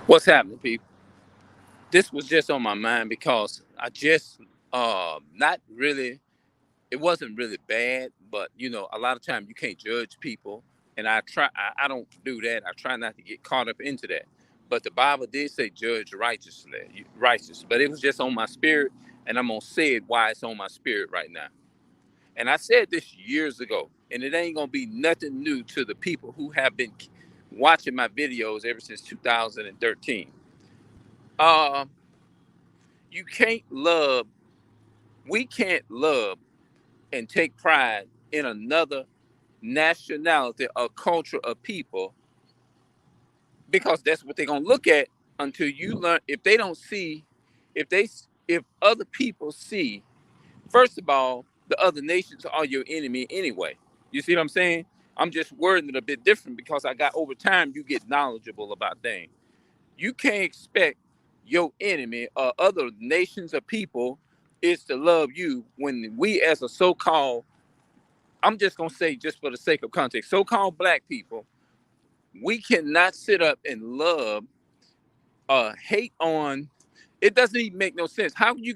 What's happening, people? This was just on my mind because I just not really it wasn't really bad, but a lot of times you can't judge people, and I don't do that. I try not to get caught up into that. But the Bible did say judge righteous, but it was just on my spirit, and I'm gonna say it why it's on my spirit right now. And I said this years ago, and it ain't gonna be nothing new to the people who have been watching my videos ever since 2013. Uh, you can't love, we can't love and take pride in another nationality or culture of people because that's what they're gonna look at until you learn. If they don't see, if they, if other people see, first of all, the other nations are your enemy anyway. You see what I'm saying? I'm just wording it a bit different because I got over time you get knowledgeable about things. You can't expect your enemy or other nations of people is to love you when we as a so-called, I'm just gonna say just for the sake of context, so-called black people, we cannot sit up and love hate on, it doesn't even make no sense. How we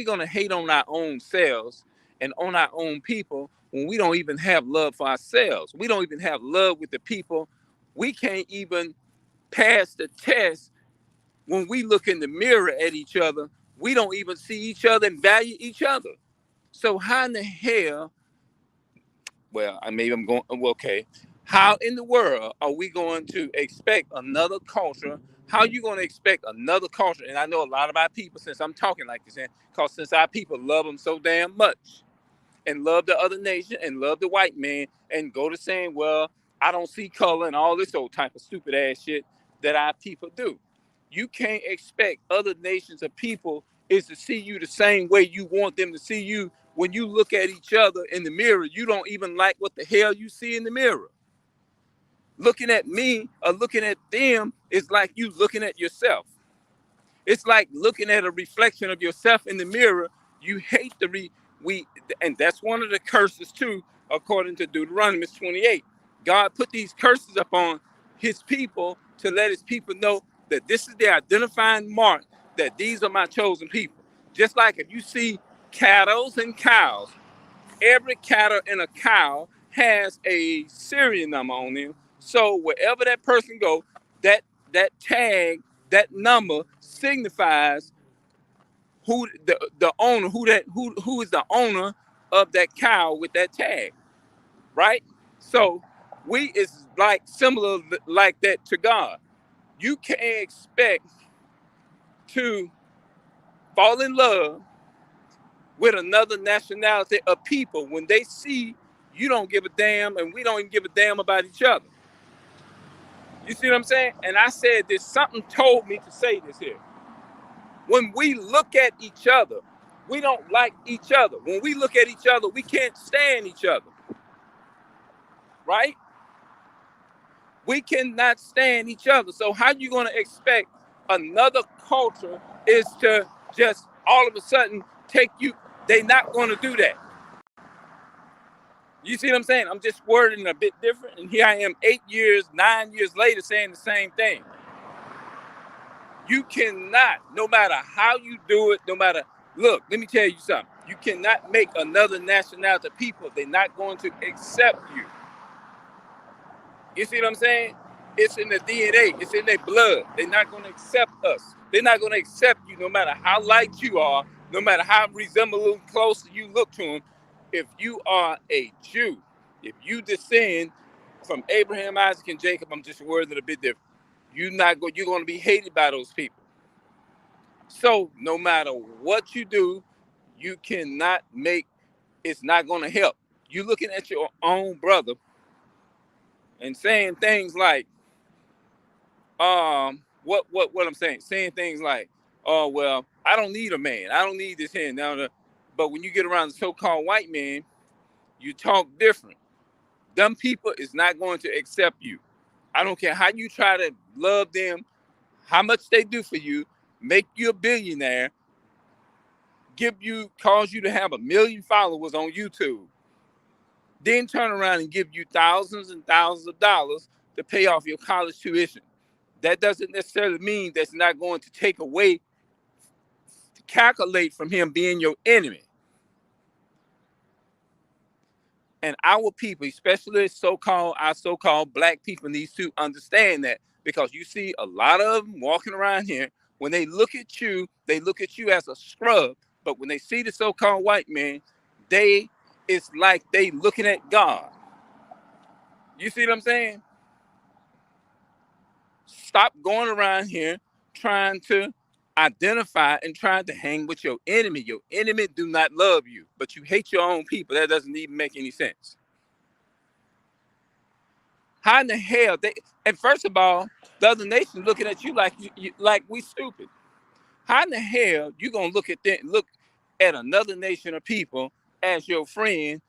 gonna hate on our own selves and on our own people when we don't even have love for ourselves? We don't even have love with the people. We can't even pass the test when we look in the mirror at each other. We don't even see each other and value each other. So how in the hell, well, I maybe I'm going, well, okay. How in the world are we going to expect another culture? How are you going to expect another culture? And I know a lot of our people, since I'm talking like this, because since our people love them so damn much and love the other nation and love the white man and go to saying, well, I don't see color and all this old type of stupid ass shit that our people do. You can't expect other nations of people is to see you the same way you want them to see you. When you look at each other in the mirror, you don't even like what the hell you see in the mirror. Looking at me or looking at them is like you looking at yourself. It's like looking at a reflection of yourself in the mirror. You hate we, and that's one of the curses too, according to Deuteronomy 28. God put these curses upon his people to let his people know that this is the identifying mark, that these are my chosen people. Just like if you see cattle and cows, every cattle and a cow has a serial number on them. So wherever that person go, that that tag, that number signifies who the owner, who is the owner of that cow with that tag, right? So we is like similar like that to God. You can't expect to fall in love with another nationality of people when they see you don't give a damn and we don't even give a damn about each other. You see what I'm saying? And I said this, something told me to say this here. When we look at each other, we don't like each other. When we look at each other, we can't stand each other, right? We cannot stand each other. So how you going to expect another culture is to just all of a sudden take you? They're not going to do that. You see what I'm saying? I'm just wording a bit different. And here I am 8 years, 9 years later saying the same thing. You cannot, no matter how you do it, no matter, look, let me tell you something. You cannot make another nationality of people. They're not going to accept you. You see what I'm saying? It's in the DNA. It's in their blood. They're not going to accept us. They're not going to accept you no matter how light you are, no matter how resemblable close you look to them. If you are a Jew, if you descend from Abraham, Isaac, and Jacob, I'm just wording it a bit different. You're going to be hated by those people. So no matter what you do, you cannot make, it's not going to help. You looking at your own brother and saying things like, what I'm saying things like, oh well, I don't need a man, I don't need this here now. But when you get around the so-called white man, you talk different. Them people is not going to accept you. I don't care how you try to love them, how much they do for you, make you a billionaire, cause you to have 1 million followers on YouTube, then turn around and give you thousands and thousands of dollars to pay off your college tuition. That doesn't necessarily mean that's not going to take away, to calculate from him being your enemy. And our people, especially our so-called black people, needs to understand that, because you see a lot of them walking around here. When they look at you, they look at you as a scrub. But when they see the so-called white man, it's like they looking at God. You see what I'm saying? Stop going around here trying to identify and trying to hang with your enemy. Your enemy do not love you, but you hate your own people. That doesn't even make any sense. How in the hell they? And first of all, the other nation looking at you like like we stupid. How in the hell you gonna look at another nation of people as your friend?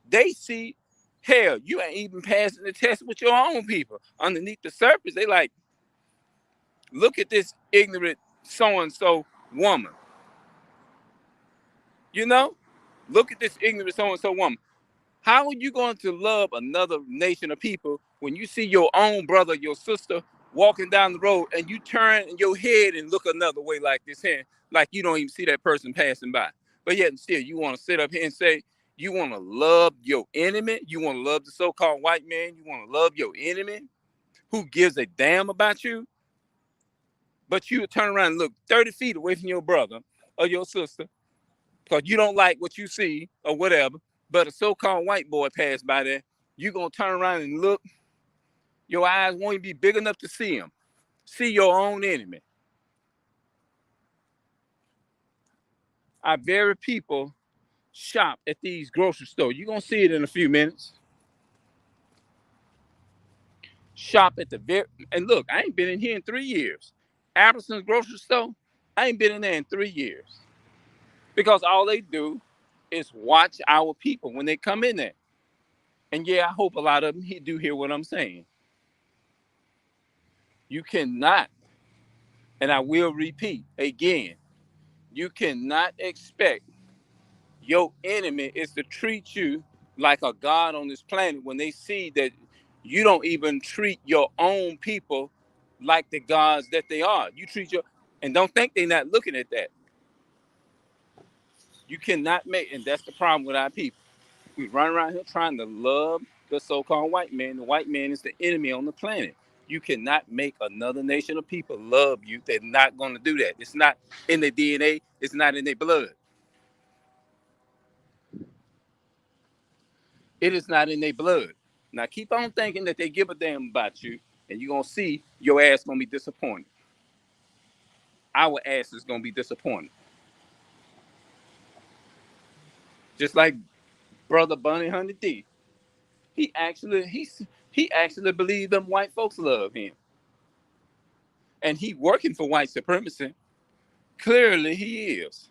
They see, hell, you ain't even passing the test with your own people. Underneath the surface, they like, look at this ignorant so and so woman. You know, look at this ignorant so and so woman. How are you going to love another nation of people when you see your own brother, your sister walking down the road, and you turn your head and look another way like this here, like you don't even see that person passing by? But yet and still, you want to sit up here and say you want to love your enemy? You want to love the so-called white man? You want to love your enemy who gives a damn about you? But you turn around and look 30 feet away from your brother or your sister because you don't like what you see or whatever, but a so-called white boy passed by there, you're going to turn around and look. Your eyes won't even be big enough to see him. See your own enemy. Our very people shop at these grocery stores. You're going to see it in a few minutes. Shop at and look, I ain't been in here in 3 years. Albertson's grocery store, I ain't been in there in 3 years. Because all they do is watch our people when they come in there. And yeah, I hope a lot of them do hear what I'm saying. You cannot, and I will repeat again, you cannot expect your enemy is to treat you like a god on this planet when they see that you don't even treat your own people like the gods that they are. You treat and don't think they're not looking at that. You cannot and that's the problem with our people. We run around here trying to love the so-called white man. The white man is the enemy on the planet. You cannot make another nation of people love you. They're not going to do that. It's not in their DNA. It's not in their blood. It is not in their blood. Now keep on thinking that they give a damn about you, and you're going to see your ass going to be disappointed. Our ass is going to be disappointed. Just like Brother Bunny Honey D. He actually believed them white folks love him. And he working for white supremacy. Clearly he is.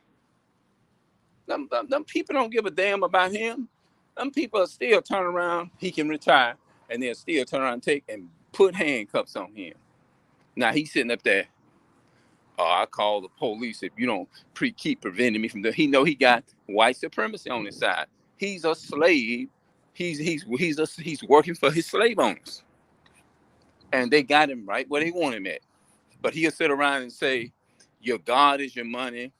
Them people don't give a damn about him. Them people are still turn around, he can retire, and they'll still turn around and take and put handcuffs on him. Now he's sitting up there. Oh, I call the police if you don't keep preventing me from the. He know he got white supremacy on his side. He's a slave. He's working for his slave owners, and they got him right where they want him at. But he'll sit around and say, "Your God is your money."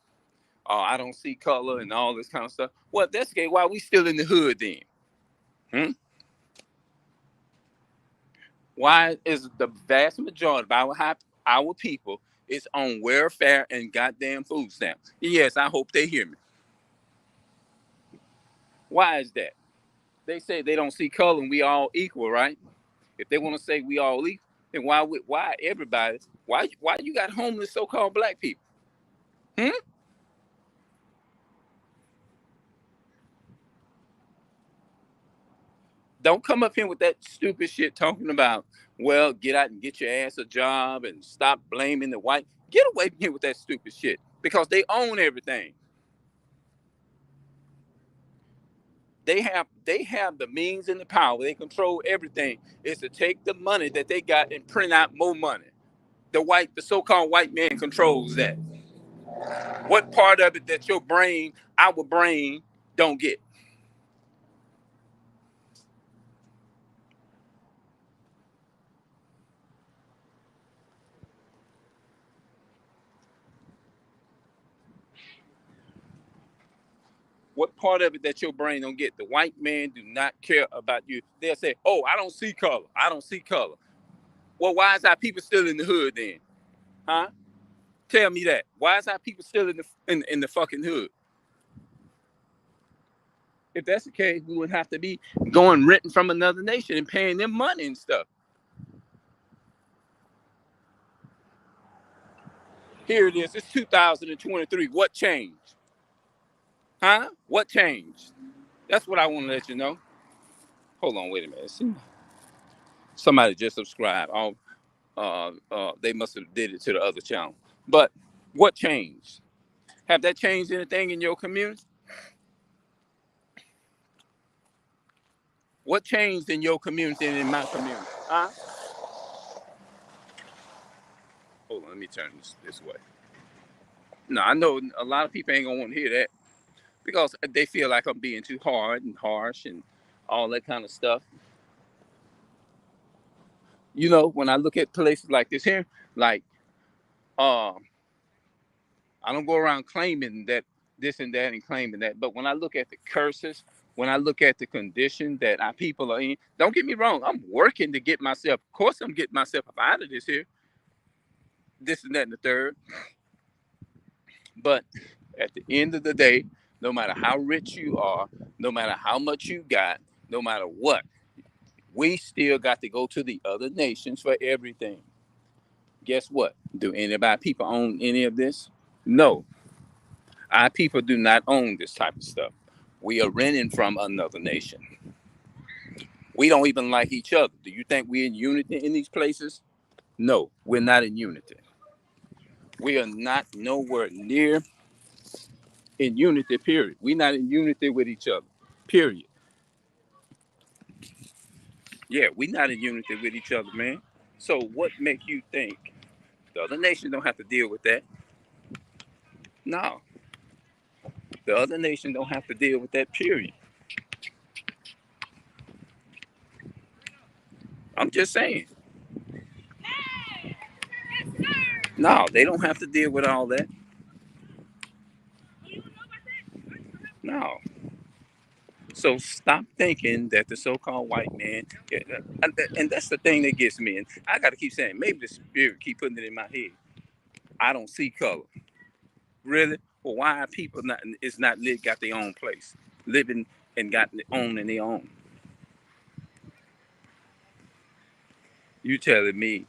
Oh, I don't see color and all this kind of stuff. Well, that's okay. Why we still in the hood then? Hmm? Why is the vast majority of our people is on welfare and goddamn food stamps? Yes, I hope they hear me. Why is that? They say they don't see color and we all equal, right? If they want to say we all equal, then why everybody? Why you got homeless so-called black people? Hmm? Don't come up here with that stupid shit talking about, well, get out and get your ass a job and stop blaming the white. Get away from here with that stupid shit because they own everything. They have the means and the power. They control everything. It's to take the money that they got and print out more money. The so-called white man controls that. What part of it that our brain, don't get? What part of it that your brain don't get? The white man do not care about you. They'll say, "Oh, I don't see color. I don't see color." Well, why is our people still in the hood then? Huh? Tell me that. Why is our people still in the fucking hood? If that's the case, we would have to be going renting from another nation and paying them money and stuff. Here it is. It's 2023. What changed? Huh? What changed? That's what I want to let you know. Hold on, wait a minute. See, somebody just subscribed. They must have did it to the other channel. But what changed? Have that changed anything in your community? What changed in your community and in my community? Huh? Hold on, let me turn this way. No, I know a lot of people ain't gonna want to hear that because they feel like I'm being too hard and harsh and all that kind of stuff. You know, when I look at places like this here, like I don't go around claiming that this and that and claiming that, but when I look at the curses, when I look at the condition that our people are in, don't get me wrong, I'm working to get myself, of course I'm getting myself up out of this here, this and that and the third. But at the end of the day, no matter how rich you are, no matter how much you got, no matter what, we still got to go to the other nations for everything. Guess what? Do anybody people own any of this? No. Our people do not own this type of stuff. We are renting from another nation. We don't even like each other. Do you think we're in unity in these places? No, we're not in unity. We are not nowhere near in unity, period. We're not in unity with each other, period. Yeah, we're not in unity with each other, man. So what makes you think the other nation don't have to deal with that? No, the other nation don't have to deal with that, period. I'm just saying. No, they don't have to deal with all that. No. So stop thinking that the so-called white man, and that's the thing that gets me. And I got to keep saying, maybe the spirit keep putting it in my head. I don't see color. Really? Well, why are people not? It's not lit. Got their own place, living and got own in their own. You telling me,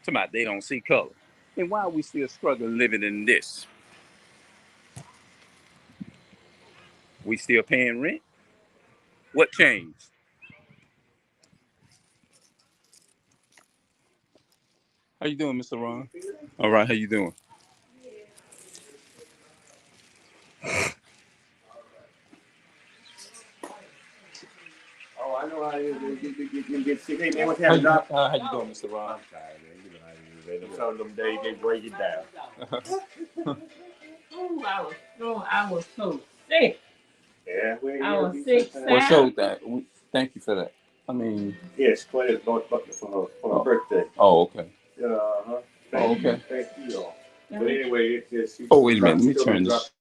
somebody they don't see color, and why are we still struggling living in this? We still paying rent. What changed? How you doing, Mr. Ron? All right, how you doing? Oh, I know how you get sick. Hey, man, what's happening, Doc? How you doing, Mr. Ron? I'm tired, man. You know how you do, man. Some of them days, they break it down. Ooh, I was so sick. Yeah, I was sick, Well, Sam. so that thank you for that. I mean, yes, Claire's going for her birthday. oh, okay. Uh-huh. Oh, okay. Thank you all. But anyway, it's just... Oh, wait a minute. Let me turn this.